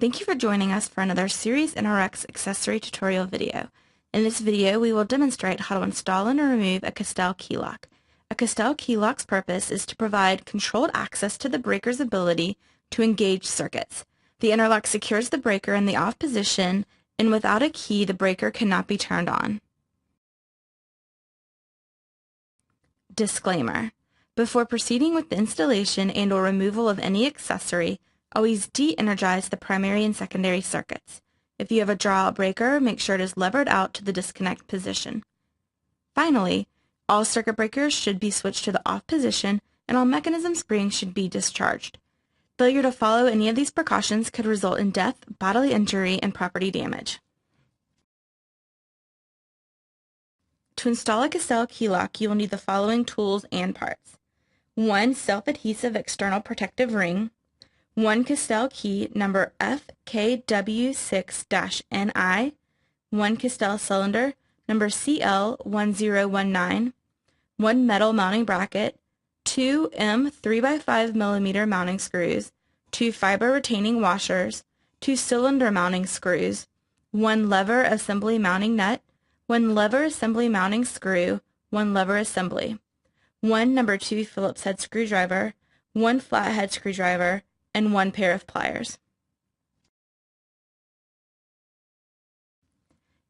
Thank you for joining us for another Series NRX accessory tutorial video. In this video, we will demonstrate how to install and remove a castell key lock. A castell key lock's purpose is to provide controlled access to the breaker's ability to engage circuits. The interlock secures the breaker in the off position, and without a key, the breaker cannot be turned on. Disclaimer: before proceeding with the installation and/or removal of any accessory, always de-energize the primary and secondary circuits. If you have a draw-out breaker, make sure it is levered out to the disconnect position. Finally, all circuit breakers should be switched to the off position and all mechanism springs should be discharged. Failure to follow any of these precautions could result in death, bodily injury, and property damage. To install a castell key lock, you will need the following tools and parts. 1 self-adhesive external protective ring, 1 castell key number FKW6-NI, 1 castell cylinder number CL1019, 1 metal mounting bracket, 2 M 3x5mm mounting screws, 2 fiber retaining washers, 2 cylinder mounting screws, 1 lever assembly mounting nut, 1 lever assembly mounting screw, 1 lever assembly, 1 number 2 Phillips head screwdriver, 1 flathead screwdriver, and 1 pair of pliers.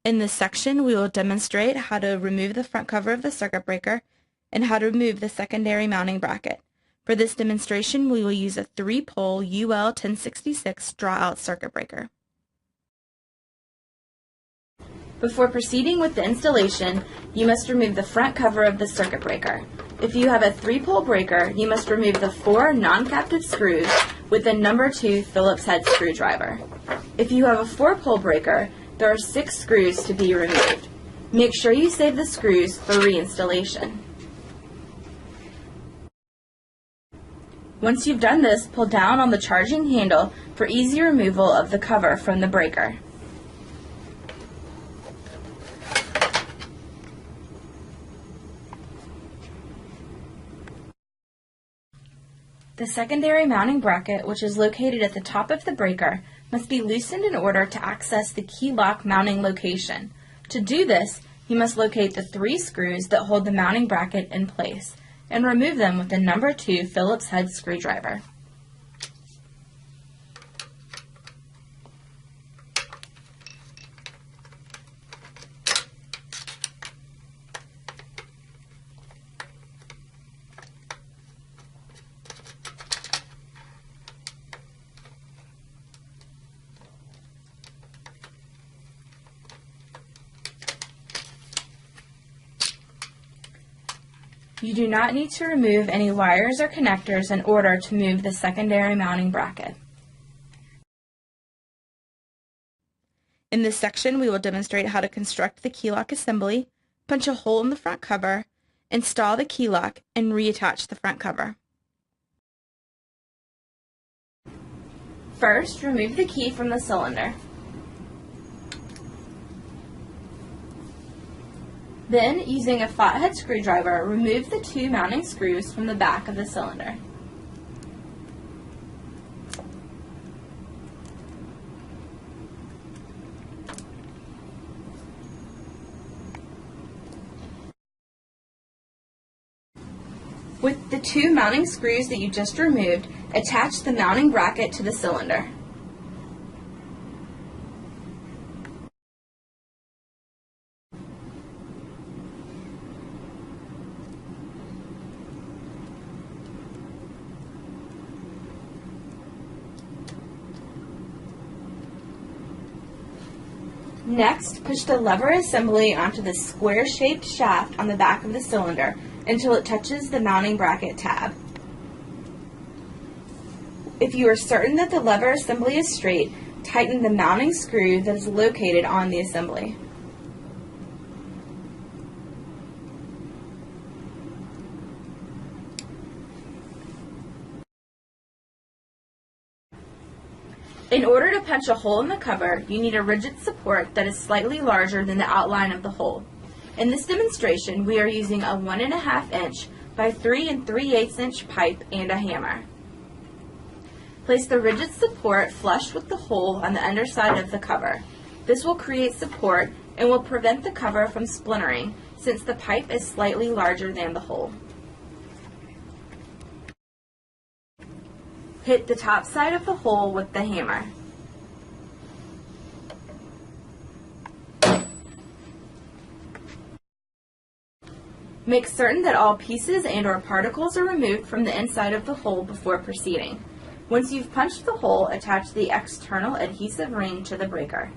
In this section, we will demonstrate how to remove the front cover of the circuit breaker and how to remove the secondary mounting bracket. For this demonstration, we will use a 3-pole UL 1066 draw-out circuit breaker. Before proceeding with the installation, you must remove the front cover of the circuit breaker. If you have a 3-pole breaker, you must remove the 4 non-captive screws with the number 2 Phillips head screwdriver. If you have a 4-pole breaker, there are 6 screws to be removed. Make sure you save the screws for reinstallation. Once you've done this, pull down on the charging handle for easy removal of the cover from the breaker. The secondary mounting bracket, which is located at the top of the breaker, must be loosened in order to access the key lock mounting location. To do this, you must locate the 3 screws that hold the mounting bracket in place and remove them with the number 2 Phillips head screwdriver. You do not need to remove any wires or connectors in order to move the secondary mounting bracket. In this section, we will demonstrate how to construct the key lock assembly, punch a hole in the front cover, install the key lock, and reattach the front cover. First, remove the key from the cylinder. Then, using a flathead screwdriver, remove the 2 mounting screws from the back of the cylinder. With the 2 mounting screws that you just removed, attach the mounting bracket to the cylinder. Next, push the lever assembly onto the square-shaped shaft on the back of the cylinder until it touches the mounting bracket tab. If you are certain that the lever assembly is straight, tighten the mounting screw that is located on the assembly. In order to punch a hole in the cover, you need a rigid support that is slightly larger than the outline of the hole. In this demonstration, we are using a 1.5 inch by 3 3/8 inch pipe and a hammer. Place the rigid support flush with the hole on the underside of the cover. This will create support and will prevent the cover from splintering since the pipe is slightly larger than the hole. Hit the top side of the hole with the hammer. Make certain that all pieces and/or particles are removed from the inside of the hole before proceeding. Once you've punched the hole, attach the external adhesive ring to the breaker.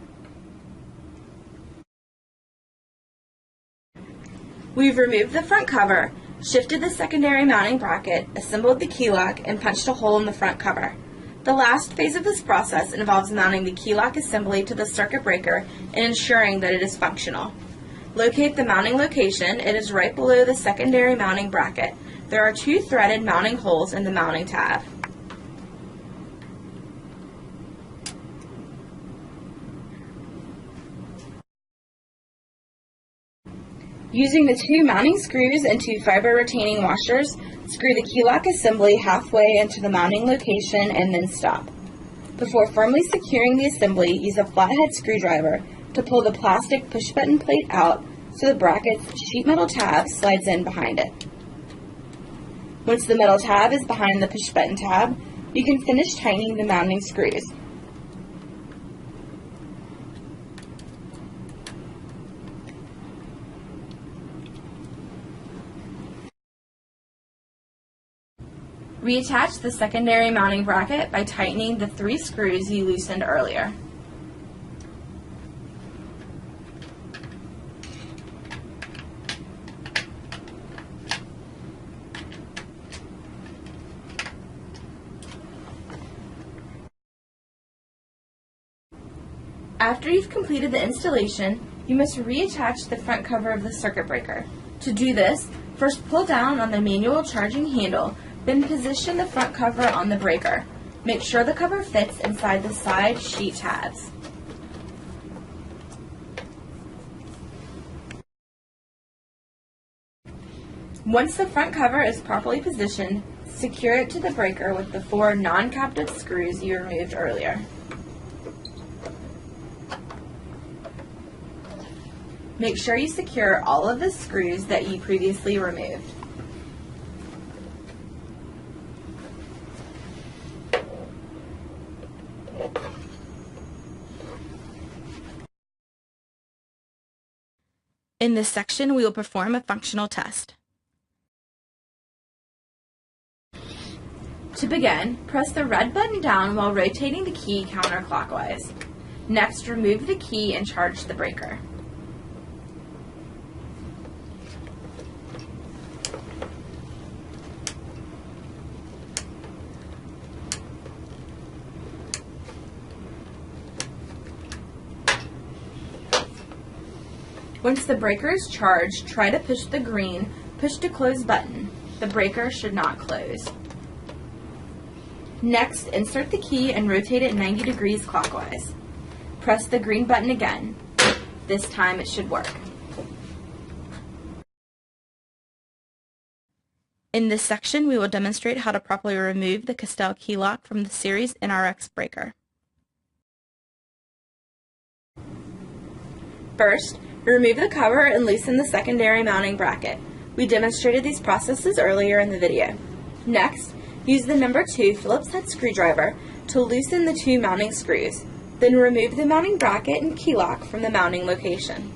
We've removed the front cover, shifted the secondary mounting bracket, assembled the key lock, and punched a hole in the front cover. The last phase of this process involves mounting the key lock assembly to the circuit breaker and ensuring that it is functional. Locate the mounting location. It is right below the secondary mounting bracket. There are 2 threaded mounting holes in the mounting tab. Using the 2 mounting screws and 2 fiber retaining washers, screw the key lock assembly halfway into the mounting location and then stop. Before firmly securing the assembly, use a flathead screwdriver to pull the plastic push button plate out so the bracket's sheet metal tab slides in behind it. Once the metal tab is behind the push button tab, you can finish tightening the mounting screws. Reattach the secondary mounting bracket by tightening the 3 screws you loosened earlier. After you've completed the installation, you must reattach the front cover of the circuit breaker. To do this, first pull down on the manual charging handle, then position the front cover on the breaker. Make sure the cover fits inside the side sheet tabs. Once the front cover is properly positioned, secure it to the breaker with the 4 non-captive screws you removed earlier. Make sure you secure all of the screws that you previously removed. In this section, we will perform a functional test. To begin, press the red button down while rotating the key counterclockwise. Next, remove the key and charge the breaker. Once the breaker is charged, try to push the green push to close button. The breaker should not close. Next, insert the key and rotate it 90 degrees clockwise. Press the green button again. This time it should work. In this section, we will demonstrate how to properly remove the Castell key lock from the series NRX breaker. First, remove the cover and loosen the secondary mounting bracket. We demonstrated these processes earlier in the video. Next, use the number 2 Phillips head screwdriver to loosen the 2 mounting screws. Then remove the mounting bracket and key lock from the mounting location.